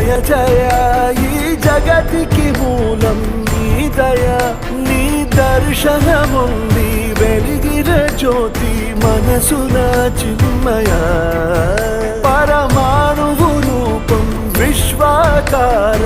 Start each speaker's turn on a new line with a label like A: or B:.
A: జయ జయ ఈ జగతికి మూలం నీ దయ నీ దర్శనముంది వెలిగిన జ్యోతి మనసున చిన్మయ పరమాణువు రూపం విశ్వాకార